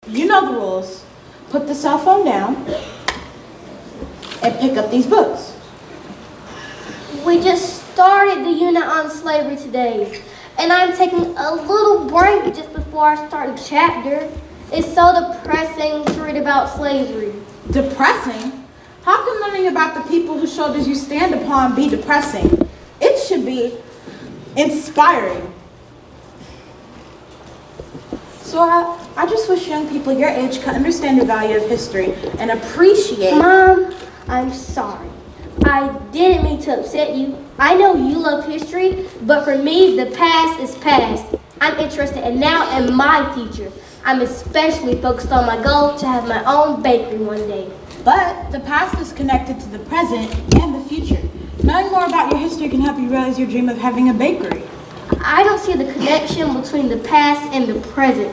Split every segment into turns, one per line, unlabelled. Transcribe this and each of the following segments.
You know the rules. Put the cell phone down and pick up these books.
We just started the unit on slavery today, and I'm taking a little break just before I start the chapter. It's so depressing to read about slavery.
Depressing? How can learning about the people whose shoulders you stand upon be depressing? It should be inspiring. Sora, I just wish young people your age could understand the value of history and appreciate...
Mom, I'm sorry. I didn't mean to upset you. I know you love history, but for me, the past is past. I'm interested in now and my future. I'm especially focused on my goal to have my own bakery one day.
But the past is connected to the present and the future. Knowing more about your history can help you realize your dream of having a bakery.
I don't see the connection between the past and the present.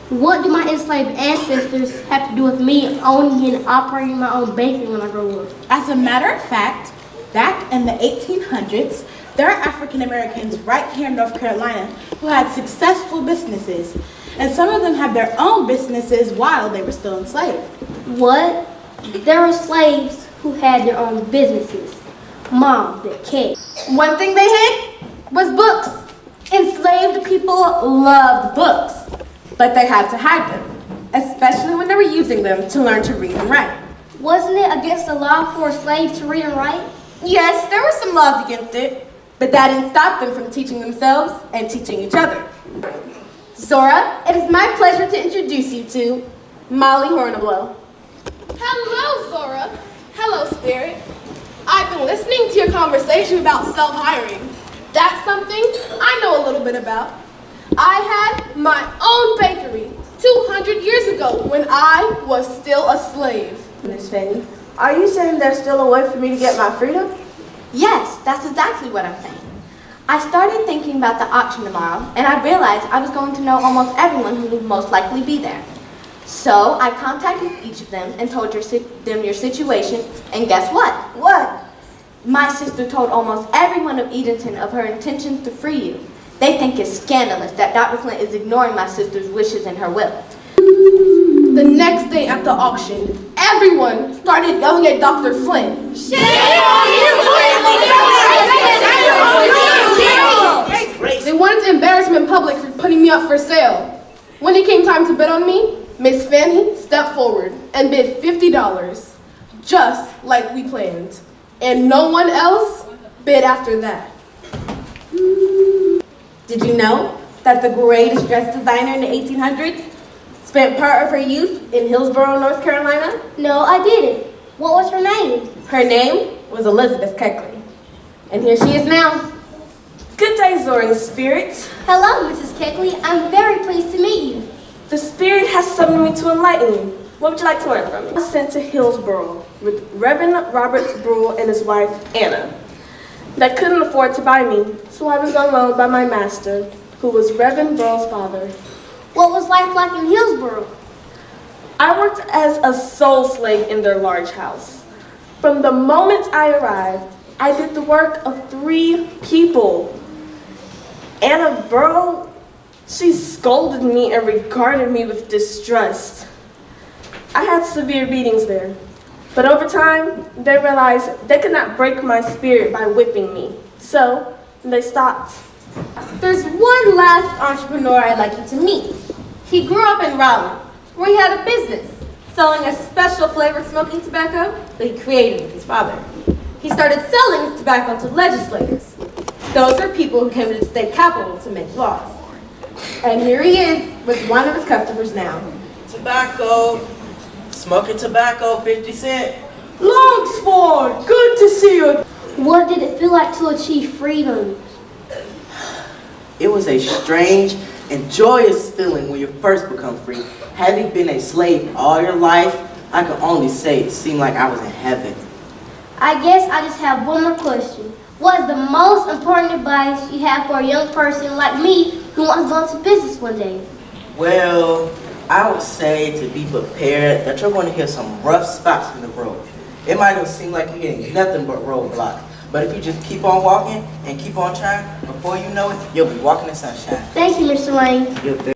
What do my enslaved ancestors have to do with me owning and operating my own bakery when I grow up?
As a matter of fact, back in the 1800s, there are African Americans right here in North Carolina who had successful businesses. And some of them had their own businesses while they were still enslaved.
What? There were slaves who had their own businesses. Mom, the cake.
One thing they hid was books. Enslaved people loved books, but they had to hide them, especially when they were using them to learn to read and write.
Wasn't it against the law for a slave to read and write?
Yes, there were some laws against it, but that didn't stop them from teaching themselves and teaching each other. Zora, it is my pleasure to introduce you to Molly Hornablow.
Hello, Zora. Hello, Spirit. I've been listening to your conversation about self-hiring. That's something I know a little bit about. I had my own bakery 200 years ago when I was still a slave.
Miss Fanny, are you saying there's still a way for me to get my freedom?
Yes, that's exactly what I'm saying. I started thinking about the auction tomorrow, and I realized I was going to know almost everyone who would most likely be there. So I contacted each of them and told them your situation, and guess what?
What?
My sister told almost everyone of Edenton of her intentions to free you. They think it's scandalous that Dr. Flint is ignoring my sister's wishes and her will.
The next day at the auction, everyone started yelling at Dr. Flint. They wanted to embarrass me in public for putting me up for sale. When it came time to bid on me, Miss Fanny stepped forward and bid $50, just like we planned. And no one else bid after that.
Did you know that the greatest dress designer in the 1800s spent part of her youth in Hillsborough, North Carolina?
No, I didn't. What was her name?
Her name was Elizabeth Keckley. And here she is now.
Good day, Zora and Spirit.
Hello, Mrs. Keckley. I'm very pleased to meet you.
The Spirit has summoned me to enlighten you. What would you like to learn from me? I was sent to Hillsborough with Reverend Robert Brule and his wife, Anna. They couldn't afford to buy me, so I was on loan by my master, who was Reverend Brule's father.
What was life like in Hillsborough?
I worked as a soul slave in their large house. From the moment I arrived, I did the work of 3 people. Anna Burrow, she scolded me and regarded me with distrust. I had severe beatings there, but over time, they realized they could not break my spirit by whipping me, so they stopped.
There's one last entrepreneur I'd like you to meet. He grew up in Raleigh, where he had a business selling a special flavored smoking tobacco that he created with his father. He started selling his tobacco to legislators. Those are people who came to the state capitol to make laws. And here he is with one of his customers now.
Tobacco, smoking tobacco, 50 cents.
Longsford, good to see you.
What did it feel like to achieve freedom?
It was a strange and joyous feeling when you first become free. Having been a slave all your life, I can only say it seemed like I was in heaven.
I guess I just have one more question. What is the most important advice you have for a young person like me who wants to go into business one day?
Well, I would say to be prepared that you're going to hit some rough spots in the road. It might not seem like you're hitting nothing but roadblocks, but if you just keep on walking and keep on trying, before you know it, you'll be walking in sunshine.
Thank you, Mr. Lane.
You're very